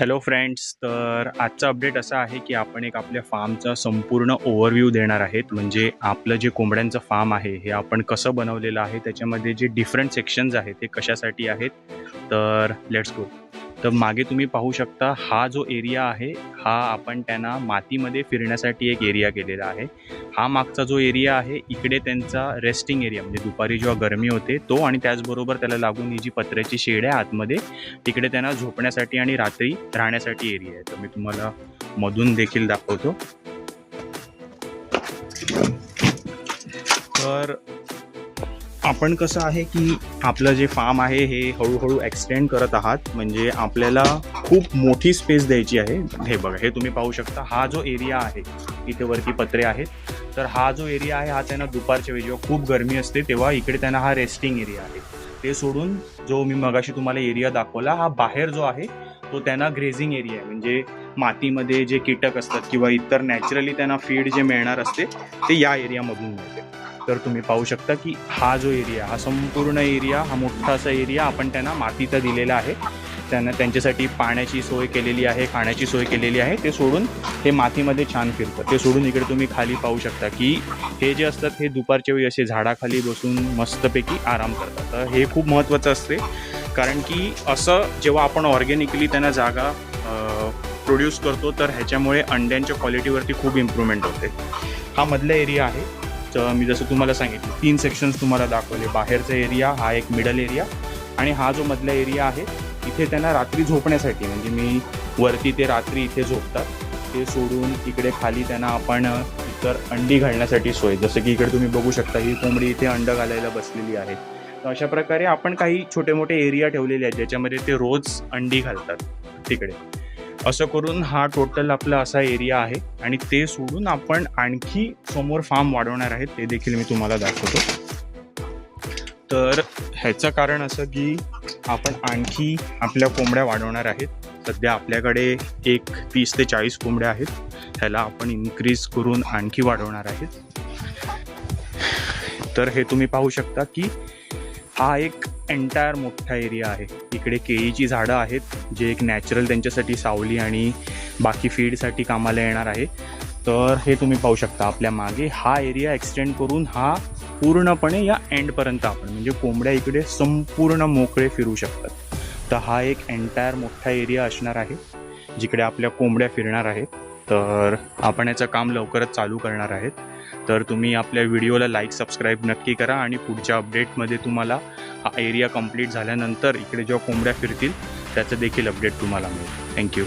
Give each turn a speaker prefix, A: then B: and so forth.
A: Hello friends, तर आजचा update असा आहे की आपण एक आपल्या फार्मचा संपूर्ण ओव्हरव्ह्यू देणार आहेत. म्हणजे आपलं जे कोंबड्यांचं फार्म आहे हे आपण कसं बनवलेलं आहे, त्याच्यामध्ये जे डिफरंट सेक्शन्स आहेत ते कशासाठी आहेत. तर लेट्स गो. तर मागे तुम्ही पाहू शकता, हा जो एरिया आहे हा आपण त्यांना मातीमध्ये फिरण्यासाठी एक एरिया केलेला आहे. हा मागचा जो एरिया आहे इकडे त्यांचा रेस्टिंग एरिया, म्हणजे दुपारी जेव्हा गरमी होते तो, आणि त्याचबरोबर त्याला लागून ही जी पत्र्याची शेड आहे आतमध्ये, तिकडे त्यांना झोपण्यासाठी आणि रात्री राहण्यासाठी एरिया आहे. तर मी तुम्हाला मधून देखील दाखवतो. तर आपण कसं आहे की आपलं जे फार्म आहे हे हळूहळू एक्सटेंड करत आहात. म्हणजे आपल्याला खूप मोठी स्पेस द्यायची आहे. हे बघा, हे तुम्ही पाहू शकता, हा जो एरिया आहे इथे वरती पत्रे आहेत. तर हा जो एरिया आहे हा त्यांना दुपारच्या वेळी जेव्हा खूप गरमी असते तेव्हा इकडे त्यांना हा रेस्टिंग एरिया आहे. ते सोडून जो मी मगाशी तुम्हाला एरिया दाखवला, हा बाहेर जो आहे तो त्यांना ग्रेझिंग एरिया आहे. म्हणजे मातीमध्ये जे कीटक असतात किंवा इतर नॅचरली त्यांना फीड जे मिळणार असते ते या एरियामधून मिळते. तर तुम्ही पाहू शकता की हा जो एरिया, हा संपूर्ण एरिया, हा मोठा असा एरिया आपण त्यांना मातीचा दिलेला आहे. त्यांना त्यांच्यासाठी पाण्याची सोय केलेली आहे, खाण्याची सोय केलेली आहे. ते सोडून हे मातीमध्ये छान फिरतं. ते सोडून इकडे तुम्ही खाली पाहू शकता की हे जे असतात हे दुपारच्या वेळी असे झाडाखाली बसून मस्तपैकी आराम करतात. तर हे खूप महत्त्वाचं असते, कारण की असं जेव्हा आपण ऑर्गॅनिकली त्यांना जागा प्रोड्यूस करतो तर ह्याच्यामुळे अंड्यांच्या क्वालिटीवरती खूप इम्प्रूव्हमेंट होते. हा मधला एरिया आहे. तर मी जसं तुम्हाला सांगितलं 3 सेक्शन्स तुम्हाला दाखवले. बाहेरचा एरिया, हा एक मिडल एरिया, आणि हा जो मधला एरिया आहे इथे त्यांना रात्री झोपण्यासाठी, म्हणजे मी वरती ते रात्री इथे झोपतात. ते सोडून इकडे खाली त्यांना आपण इतर अंडी घालण्यासाठी सोय, जसं की इकडे तुम्ही बघू शकता ही कोंबडी इथे अंड घालायला बसलेली आहे. तर अशा प्रकारे आपण काही छोटे मोठे एरिया ठेवलेले आहेत ज्याच्यामध्ये ते रोज अंडी घालतात तिकडे. असं करून हा टोटल आपला असा एरिया आहे. आणि ते सोडून आपण आणखी समोर फार्म वाढवणार आहेत, ते देखील मी तुम्हाला दाखवतो. तर ह्याचं कारण असं की आपण आणखी आपल्या कोंबड्या वाढवणार आहेत. सध्या आपल्याकडे एक 30 ते 40 कोंबड्या आहेत. ह्याला आपण इन्क्रीज करून आणखी वाढवणार आहेत. तर हे तुम्ही पाहू शकता की हा एक एंटायर मोठा एरिया आहे. इकडे केळीची झाडं आहेत, जे एक नॅचरल त्यांच्यासाठी सावली आणि बाकी फीडसाठी कामाला येणार आहे. तर हे तुम्ही पाहू शकता आपल्या मागे हा एरिया एक्सटेंड करून हा पूर्णपणे या एंडपर्यंत आपण, म्हणजे कोंबड्या इकडे संपूर्ण मोकळे फिरू शकतात. तर हा एक एंटायर मोठा एरिया असणार आहे जिकडे आपल्या कोंबड्या फिरणार आहेत. तर आपण याचं काम लवकरच चालू करणार आहेत. तर तुम्ही आपल्या व्हिडिओला लाईक, सबस्क्राईब नक्की करा, आणि पुढच्या अपडेटमध्ये तुम्हाला हा एरिया कंप्लीट झाल्यानंतर इकडे जेव्हा कोंबड्या फिरतील त्याचं देखील अपडेट तुम्हाला मिळेल. थँक्यू.